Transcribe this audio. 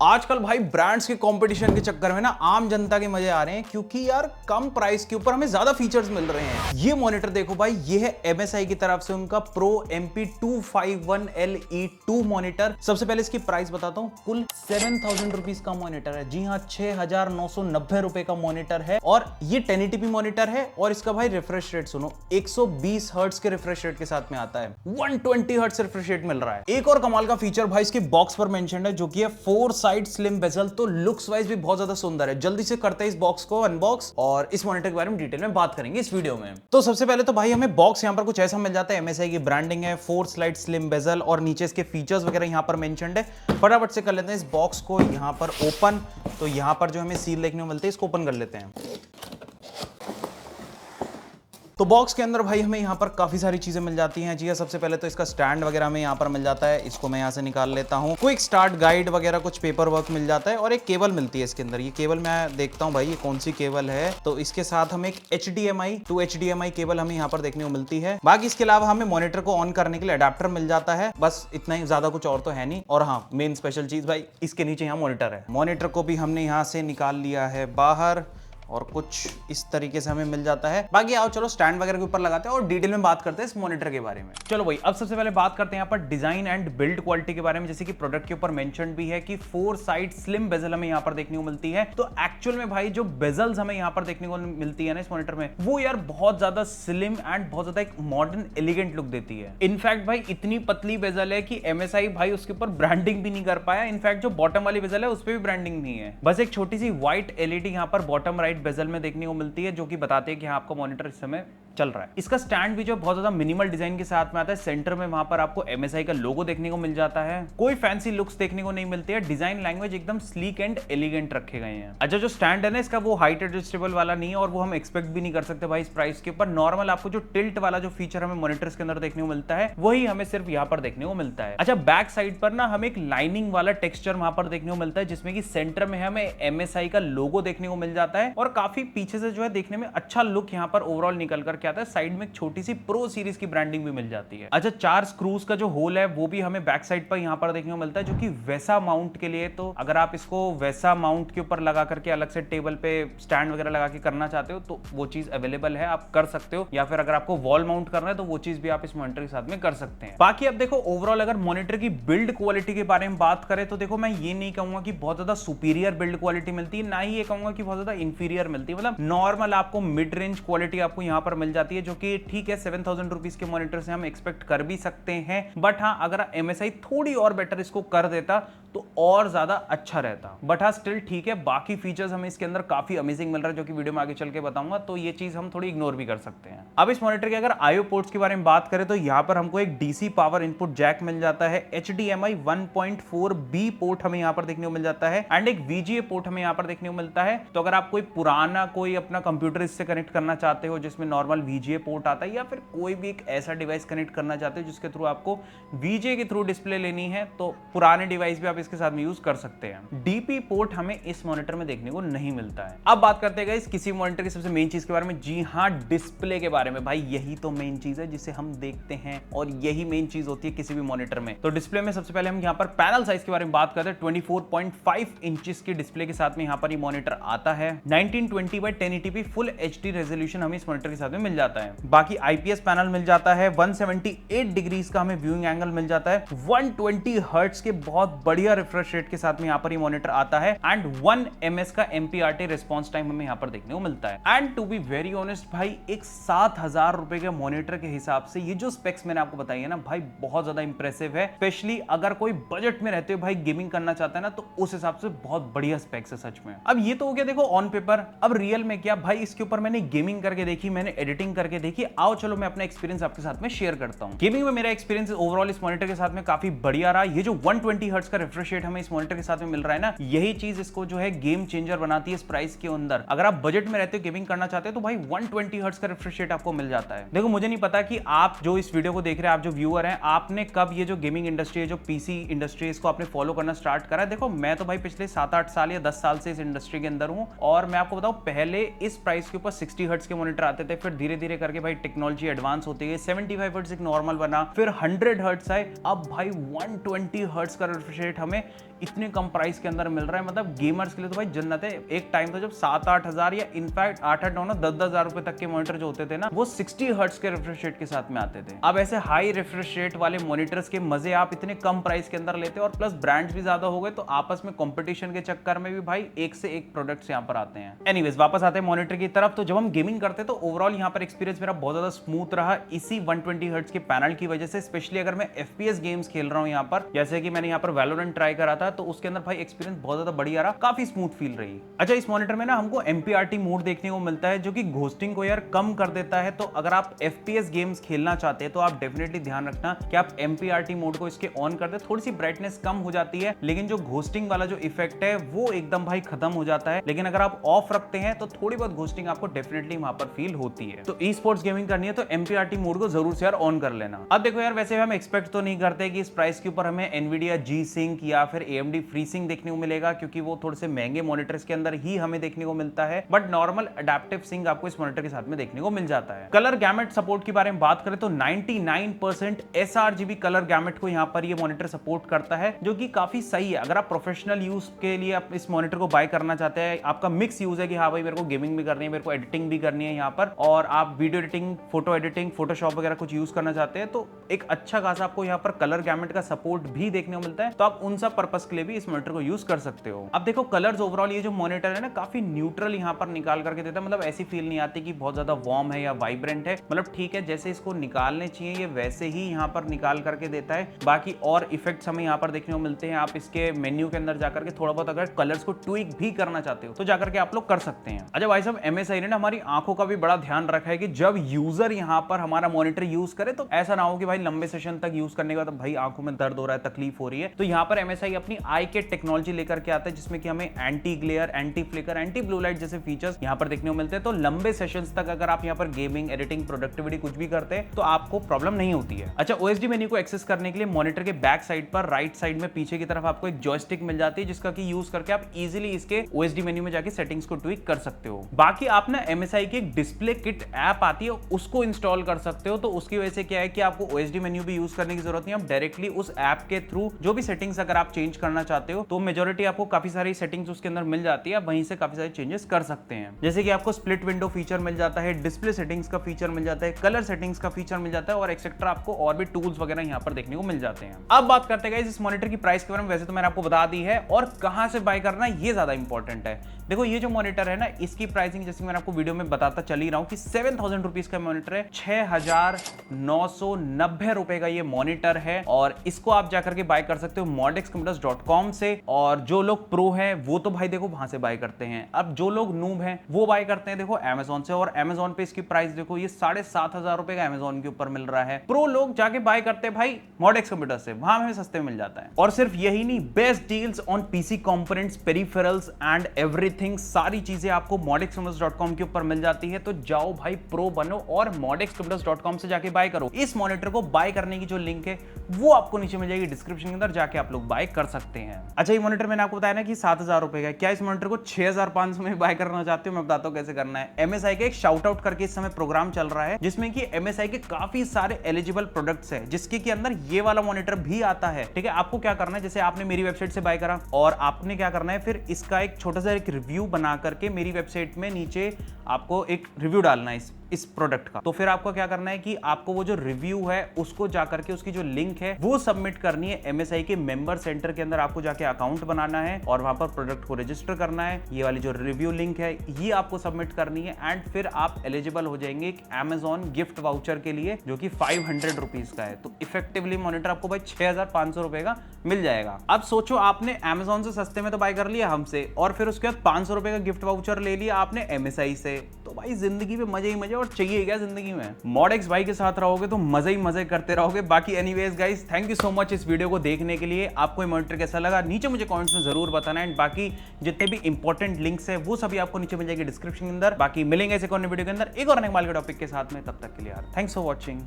आजकल भाई ब्रांड्स के कंपटीशन के चक्कर में ना आम जनता के मजे आ रहे हैं, क्योंकि यार कम प्राइस के ऊपर हमें ज्यादा फीचर्स मिल रहे हैं। ये मॉनिटर देखो भाई, ये है MSI की तरफ से उनका Pro MP251LE2 मॉनिटर। सबसे पहले इसकी प्राइस बताता हूँ। कुल 7000 रुपीज का मॉनिटर है। जी हाँ, 6990 रुपए का मॉनिटर है और ये 1080p मॉनिटर है। और इसका भाई रिफ्रेश रेट सुनो, 120 हर्ट्ज के रिफ्रेश रेट के साथ में आता है। 120 हर्ट्ज रिफ्रेश रेट मिल रहा है। एक और कमाल का फीचर भाई इसके बॉक्स पर मेंशन है, जो कि है 4 साइड स्लिम बेजल। तो लुक्स वाइज भी बहुत ज्यादा सुंदर है। जल्दी से करते हैं इस बॉक्स को अनबॉक्स और इस मॉनिटर के बारे में डिटेल में बात करेंगे इस वीडियो में। तो सबसे पहले तो भाई हमें बॉक्स यहां पर कुछ ऐसा मिल जाता है। MSI की ब्रांडिंग है, 4 स्लाइड स्लिम बेजल और नीचे इसके फीचर्स वगैरह यहां पर मेंशन्ड है। फटाफट से कर लेते हैं इस बॉक्स को यहां पर ओपन। तो यहां पर जो हमें सील देखने को मिलती है, इसको ओपन कर लेते हैं। तो बॉक्स के अंदर भाई हमें यहाँ पर काफी सारी चीजें मिल जाती हैं। जी हाँ, सबसे पहले तो इसका स्टैंड वगैरह हमें यहाँ पर मिल जाता है। इसको मैं यहाँ से निकाल लेता हूँ। क्विक स्टार्ट गाइड वगैरह कुछ पेपर वर्क मिल जाता है और एक केबल मिलती है इसके अंदर। ये केबल मैं देखता हूँ भाई ये कौन सी केबल है। तो इसके साथ हमें एक HDMI टू HDMI केबल हमें यहाँ पर देखने को मिलती है। बाकी इसके अलावा हमें मॉनिटर को ऑन करने के लिए अडेप्टर मिल जाता है। बस इतना ही, ज्यादा कुछ और तो है नहीं। और हाँ, मेन स्पेशल चीज भाई, इसके नीचे यहाँ मॉनिटर है। मॉनिटर को भी हमने यहाँ से निकाल लिया है बाहर और कुछ इस तरीके से हमें मिल जाता है। बाकी आओ चलो स्टैंड वगैरह के ऊपर लगाते हैं और डिटेल में बात करते हैं इस मॉनिटर के बारे में। चलो भाई, अब सबसे पहले बात करते हैं यहाँ पर डिजाइन एंड बिल्ड क्वालिटी के बारे में। जैसे कि प्रोडक्ट के ऊपर मेंशन भी है कि 4 साइड स्लिम बेजल हमें यहाँ पर देखने को मिलती है। तो एक्चुअल में भाई जो बेजल्स हमें यहाँ पर देखने को मिलती है ना इस मॉनिटर में, वो यार बहुत ज्यादा स्लिम एंड बहुत ज्यादा एक मॉडर्न एलिगेंट लुक देती है। इनफैक्ट भाई इतनी पतली बेजल है कि MSI भाई उसके ऊपर ब्रांडिंग भी नहीं कर पाया। इनफैक्ट जो बॉटम वाली बेजल है उस पर भी ब्रांडिंग नहीं है। बस एक छोटी सी व्हाइट LED यहाँ पर बॉटम राइट बेजल में देखने को मिलती है, जो कि बताते हैं कि हाँ, आपका मॉनिटर इस समय चल रहा है। इसका स्टैंड भी जो बहुत ज्यादा मिनिमल डिजाइन के साथ में आता है। सेंटर में वहां पर आपको MSI का लोगो देखने को मिल जाता है। कोई फैंसी लुक्स देखने को नहीं मिलती है। डिजाइन लैंग्वेज एकदम स्लीक एंड एलिगेंट रखे गए हैं। अच्छा, जो स्टैंड है ना इसका, वो हाइट एडजस्टेबल वाला नहीं है और वो हम एक्सपेक्ट भी नहीं कर सकते भाई इस प्राइस के ऊपर। नॉर्मल आपको जो टिल्ट वाला जो फीचर हमें मॉनिटर्स के अंदर देखने को मिलता है, वही हमें सिर्फ यहाँ पर देखने को मिलता है। अच्छा, बैक साइड पर ना हमें एक लाइनिंग वाला टेक्सचर वहां पर देखने को मिलता है, जिसमें कि सेंटर में हमें MSI का लोगो देखने को मिल जाता है और काफी पीछे से जो है देखने में अच्छा लुक यहाँ पर ओवरऑल निकल करके आता है। साइड में छोटी सी प्रो सीरीज की ब्रांडिंग भी मिल जाती है। अच्छा, 4 स्क्रूज का जो होल है वो भी हमें बैक साइड पर यहाँ पर देखने को मिलता है, जो कि वैसा माउंट के लिए। तो अगर आप इसको वैसा माउंट के ऊपर लगा करके अलग से टेबल पे स्टैंड वगैरह लगा के करना चाहते हो तो वो चीज अवेलेबल है, आप कर सकते हो। या फिर अगर आपको वॉल माउंट करना है तो वो चीज भी आप इस मॉनिटर के साथ में कर सकते हैं। बाकी अब देखो, ओवरऑल अगर मॉनिटर की बिल्ड क्वालिटी के बारे में बात करें तो देखो, मैं ये नहीं कहूंगा कि बहुत ज्यादा सुपीरियर बिल्ड क्वालिटी मिलती है, ना ही ये कहूंगा कि बहुत ज्यादा इंफीरियर मिलती है। मतलब नॉर्मल आपको मिड रेंज क्वालिटी आपको यहाँ पर मिल जाती है, जो कि ठीक है 7000 रुपीज के मॉनिटर से हम एक्सपेक्ट कर भी सकते हैं। बट हाँ, अगर MSI थोड़ी और बेटर इसको कर देता तो और ज्यादा अच्छा रहता। बट हाँ, स्टिल ठीक है। बाकी फीचर्स हमें इसके अंदर काफी अमेजिंग मिल रहा है, जो कि वीडियो में आगे चल के बताऊंगा। तो ये चीज हम थोड़ी इग्नोर भी कर सकते हैं। अब इस मॉनिटर के अगर IO पोर्ट्स के बारे में बात करें तो यहाँ पर हमको एक DC पावर इनपुट जैक मिल जाता है। HDMI 1.4B पोर्ट हमें यहाँ पर देखने को मिल जाता है एंड एक VGA पोर्ट हमें यहाँ पर देखने को मिलता है। तो अगर आप कोई पुराना कोई अपना कंप्यूटर इससे कनेक्ट करना चाहते हो जिसमें नॉर्मल VGA पोर्ट आता है, या फिर कोई भी एक ऐसा डिवाइस कनेक्ट करना चाहते हो जिसके थ्रू आपको VGA के थ्रू डिस्प्ले लेनी है, तो पुराने डिवाइस भी आप इसके साथ में यूज कर सकते हैं। DP पोर्ट हमें इस मॉनिटर में देखने को नहीं मिलता है। अब बात करते हैं गाइस किसी मॉनिटर की सबसे मेन चीज के बारे में। जी हाँ, डिस्प्ले के बारे में। भाई यही तो मेन चीज है जिसे हम देखते हैं और यही मेन चीज होती है किसी भी मॉनिटर में। तो डिस्प्ले में सबसे पहले हम यहाँ पर पैनल साइज के बारे में बात करते हैं। 24.5 इंचेस की डिस्प्ले के साथ में यहाँ पर ये मॉनिटर आता है। 1920 by 1080p full HD resolution हमें इस मॉनिटर के साथ में मिल जाता है। बाकी IPS पैनल मिल जाता है। 178 डिग्रीज का हमें व्यूइंग एंगल मिल जाता है। 120 हर्ट्ज के बहुत बढ़िया रिफ्रेश रेट के साथ में यहाँ पर ये मॉनिटर आता है एंड 1 ms का MPRT रिस्पॉन्स टाइम हमें यहाँ पर देखने को मिलता है। And to be very honest भाई, एक 7000 रुपए के मॉनिटर के हिसाब से ये जो स्पेक्स मैंने आपको बताई है ना भाई, बहुत ज्यादा इंप्रेसिव है। स्पेशली अगर कोई बजट में रहते हो भाई, गेमिंग करना चाहता है ना, तो उस हिसाब से बहुत बढ़िया स्पेक्स है सच में। अब ये तो हो गया देखो ऑन पेपर। अब रियल में क्या भाई, इसके ऊपर मैंने गेमिंग करके देखी, मैंने एडिटिंग करके देखी। आओ चलो मैं अपना एक्सपीरियंस आपके साथ में शेयर करता हूं। गेमिंग में मेरा एक्सपीरियंस ओवरऑल इस मॉनिटर के साथ में काफी बढ़िया रहा। ये जो 120 हर्ट्ज का रिफ्रेश रेट हमें इस मॉनिटर के साथ में मिल रहा है ना, यही चीज इसको जो है गेम चेंजर बनाती है इस प्राइस के अंदर। अगर आप बजट में रहते हो, गेमिंग करना चाहते हो, तो भाई 120 हर्ट्ज का रिफ्रेश रेट आपको मिल जाता है। देखो, मुझे नहीं पता कि आप जो इस वीडियो को देख रहे हैं, आप जो व्यूअर हैं, आपने कब ये जो गेमिंग इंडस्ट्री है, जो PC इंडस्ट्री है, इसको आपने फॉलो करना स्टार्ट करा है। देखो, मैं तो भाई पिछले 7-8 साल या 10 साल से इस इंडस्ट्री के अंदर हूं और मैं आपको बताऊं, पहले इस प्राइस के ऊपर 60 हर्ट्ज के मॉनिटर आते थे। फिर धीरे धीरे करके भाई टेक्नोलॉजी एडवांस होती गई, 75 हर्ट्ज एक नॉर्मल बना, फिर 100 हर्ट्ज आए, अब भाई 120 हर्ट्ज का रिफ्रेश रेट हमें इतने कम प्राइस के अंदर मिल रहा है, मतलब गेमर्स के लिए तो भाई जन्नत है। एक टाइम था जब 7-8 हजार या इनफैक्ट 8-8 9 10-10 हजार रुपए तक के मॉनिटर जो होते थे ना, वो 60 हर्ट्ज के रिफ्रेश रेट के साथ में आते थे। अब ऐसे हाई रिफ्रेश रेट वाले मॉनिटर्स के मजे आप इतने कम प्राइस के अंदर लेते हैं, और प्लस ब्रांड्स भी ज्यादा हो गए, तो आपस में कंपटीशन के चक्कर में भी भाई एक से एक प्रोडक्ट्स यहाँ पर आते हैं। एनीवेज वापस आते हैं मॉनिटर की तरफ। तो जब हम गेमिंग करते हैं तो ओवरऑल यहाँ पर एक्सपीरियंस मेरा बहुत ज्यादा स्मूथ रहा, इसी 120 हर्ट्ज के पैनल की वजह से। स्पेशली अगर मैं FPS गेम्स खेल रहा हूँ यहाँ पर, जैसे कि मैंने यहाँ पर वैलोरेंट ट्राई करा था, तो उसके अंदर भाई एक्सपीरियंस बहुत ज्यादा बढ़िया रहा, काफी स्मूथ फील रही। अच्छा, इस मॉनिटर में ना हमको MPRT मोड देखने को मिलता है, जो कि घोस्टिंग को यार कम कर देता है। तो अगर आप FPS गेम्स खेलना चाहते हैं तो आप डेफिनेटली ध्यान रखना कि आप MPRT मोड को इसके ऑन कर दे। थोड़ी सी ब्राइटनेस कम हो जाती है, लेकिन जो घोस्टिंग वाला जो इफेक्ट है वो एकदम भाई खत्म हो जाता है। लेकिन अगर आप ऑफ रखते हैं तो थोड़ी बहुत घोस्टिंग आपको डेफिनेटली वहां पर फील होती है। तो ई स्पोर्ट्स गेमिंग करनी है तो MPRT मोड को जरूर से यार ऑन कर लेना। अब देखो यार, वैसे हम एक्सपेक्ट तो नहीं करते कि इस प्राइस के ऊपर हमें Nvidia G-Sync या फिर AMD FreeSync देखने को मिलेगा, क्योंकि वो थोड़े से महंगे मॉनिटर्स के अंदर ही हमें देखने को मिलता है। बट नॉर्मल अडैप्टिव सिंक आपको इस मॉनिटर के साथ में देखने को मिल जाता है। कलर गैमेट सपोर्ट की बारे में बात करें तो 99% sRGB कलर गैमेट को यहाँ पर ये मॉनिटर सपोर्ट करता है, जो कि काफी सही है। अगर आप प्रोफेशनल यूज के लिए आप इस मॉनिटर को बाय करना चाहते हैं, आपका मिक्स यूज है कि हाँ भाई मेरे को गेमिंग भी करनी है, मेरे को एडिटिंग भी करनी है यहाँ पर, और आप video editing, photo editing, Photoshop वगैरह कुछ यूज करना चाहते हैं, तो एक अच्छा खासा आपको यहाँ पर कलर गैमेट का सपोर्ट भी देखने को मिलता है। तो आप उन सब पर्पस के लिए भी इस मॉनिटर को यूज कर सकते हो। अब देखो कलर्स ओवरऑल ये जो मॉनिटर है ना, काफी न्यूट्रल यहाँ पर निकाल करके देता है। मतलब ऐसी फील नहीं आती कि बहुत ज्यादा वार्म है या वाइब्रेंट है। मतलब ठीक है, जैसे इसको निकालने चाहिए ये वैसे ही यहाँ पर निकाल करके देता है। बाकी और इफेक्ट्स हमें यहाँ पर देखने को मिलते हैं। आप इसके मेन्यू के अंदर जाकर के थोड़ा बहुत अगर कलर्स को ट्विक भी करना चाहते हो तो जाकर के आप लोग कर सकते हैं। अच्छा भाई साहब, MSI ने ना हमारी आंखों का भी बड़ा ध्यान रखा है कि जब यूजर यहाँ पर हमारा मॉनिटर यूज करे तो ऐसा ना हो कि भाई लंबे सेशन तक यूज करने के बाद भाई आंखों में दर्द हो रहा है, तकलीफ हो रही है। तो यहाँ पर MSI अपनी आई के टेक्नोलॉजी लेकर के आता है, जिसमें कि हमें anti glare, anti flicker, anti blue light जैसे फीचर्स यहाँ पर देखने को मिलते हैं। तो लंबे सेशंस तक अगर आप यहाँ पर गेमिंग, एडिटिंग, प्रोडक्टिविटी कुछ भी करते हैं तो आपको प्रॉब्लम नहीं होती है। अच्छा, OSD मेन्यू को एक्सेस करने के लिए मॉनिटर के बैक साइड पर राइट साइड में पीछे की तरफ आपको एक जॉयस्टिक मिल जाती है, जिसका कि यूज करके आप इजीली इसके OSD मेन्यू में जाके सेटिंग्स को ट्विक कर सकते हो। बाकी आप ना MSI की एक डिस्प्ले किट ऐप आती है, उसको इंस्टॉल कर सकते हो। तो उसकी वजह से क्या है कि आपको OSD मेन्यू भी यूज करने की जरूरत नहीं है। आप डायरेक्टली उस ऐप के थ्रू जो भी सेटिंग्स अगर आप चेंज करना चाहते हो तो मेजॉरिटी आपको काफी सारी सेटिंग्स उसके अंदर मिल जाती है, वहीं से काफी सारे चेंजेस कर सकते हैं। जैसे कि आपको स्प्लिट विंडो फीचर मिल जाता है, डिस्प्ले सेटिंग्स का फीचर मिल जाता है, कलर सेटिंग्स का फीचर मिल जाता है, और एक्सेट्रा आपको और भी टूल्स वगैरह यहाँ पर देखने को मिल जाते हैं। अब बात करते हैं इस मॉनिटर की प्राइस के बारे में। वैसे तो मैंने आपको बता दी है, और कहां से बाय करना ये ज्यादा इंपॉर्टेंट है। देखो ये जो मॉनिटर है ना, इसकी प्राइसिंग जैसे मैंने आपको वीडियो में बताता चल ही रहा हूं कि 7000 रुपीज का मॉनिटर है। 6990 रुपए का ये मॉनिटर है, और इसको आप जाकर के बाय कर सकते हो modexcomputers.com से। और जो लोग प्रो हैं वो तो भाई देखो वहां से बाय करते हैं। अब जो लोग नूब हैं वो बाय करते हैं देखो Amazon से, और Amazon पे इसकी प्राइस देखो ये 7500 रुपए का Amazon के ऊपर मिल रहा है। प्रो लोग जाके बाय करते हैं भाई Modex कंप्यूटर से, वहां हमें सस्ते मिल जाता है। और सिर्फ यही नहीं, best deals on PC components, peripherals and everything, सारी चीजें आपको modexcomputers.com के ऊपर मिल जाती है। तो जाओ भाई प्रो बनो और modexcomputers.com से जाके बाय करो। इस मॉनिटर को बाय करने की जो लिंक है वो आपको नीचे मिल जाएगी डिस्क्रिप्शन के अंदर, जाके आप लोग बाय कर सकते हैं। अच्छा, ये मॉनिटर मैंने आपको बताया ना कि 7000 रुपए का, क्या इस मॉनिटर को 6500 में बाय करना चाहते हो? मैं बताता हूँ कैसे करना है। MSI का एक शाउट आउट करके इस समय प्रोग्राम चल रहा है, जिसमें कि MSI के काफी सारे एलिजिबल प्रोडक्ट्स है, जिसके के अंदर ये वाला मॉनिटर भी आता है। ठीक है, आपको क्या करना है, जैसे आपने मेरी वेबसाइट से बाय करा और आपने क्या करना है, फिर इसका एक छोटा सा एक रिव्यू बना करके मेरी वेबसाइट में नीचे आपको एक रिव्यू डालना है इस प्रोडक्ट का। तो फिर आपको क्या करना है कि आपको वो जो रिव्यू है उसको जाकर के उसकी जो लिंक है वो सबमिट करनी है MSI के मेंबर सेंटर के अंदर। आपको जाके अकाउंट बनाना है और वहां पर प्रोडक्ट को रजिस्टर करना है। ये वाली जो रिव्यू लिंक है ये आपको सबमिट करनी है, एंड फिर आप एलिजिबल हो जाएंगे एक Amazon गिफ्ट वाउचर के लिए, जो कि 500 रुपीज का है। तो इफेक्टिवली मॉनिटर आपको भाई 6500 रुपए का मिल जाएगा। अब सोचो, आपने Amazon से सस्ते में तो बाय कर लिया हमसे, और फिर उसके बाद 500 रुपए का गिफ्ट वाउचर ले लिया आपने MSI से। तो भाई जिंदगी में मजे ही मजे, और चाहिए क्या जिंदगी में। Modex भाई के साथ रहोगे तो मजे ही मजे करते रहोगे। बाकी anyways guys, thank you so much इस वीडियो को देखने के लिए। आपको ये मॉनिटर कैसा लगा नीचे मुझे कमेंट्स में जरूर बताना, एंड बाकी जितने भी इंपॉर्टेंट लिंक्स है वो सभी आपको नीचे मिल जाएगी डिस्क्रिप्शन के अंदर। बाकी मिलेंगे ऐसे वीडियो के अंदर एक और नए टॉपिक के साथ में, तब तक के लिए यार थैंक्स फॉर वॉचिंग।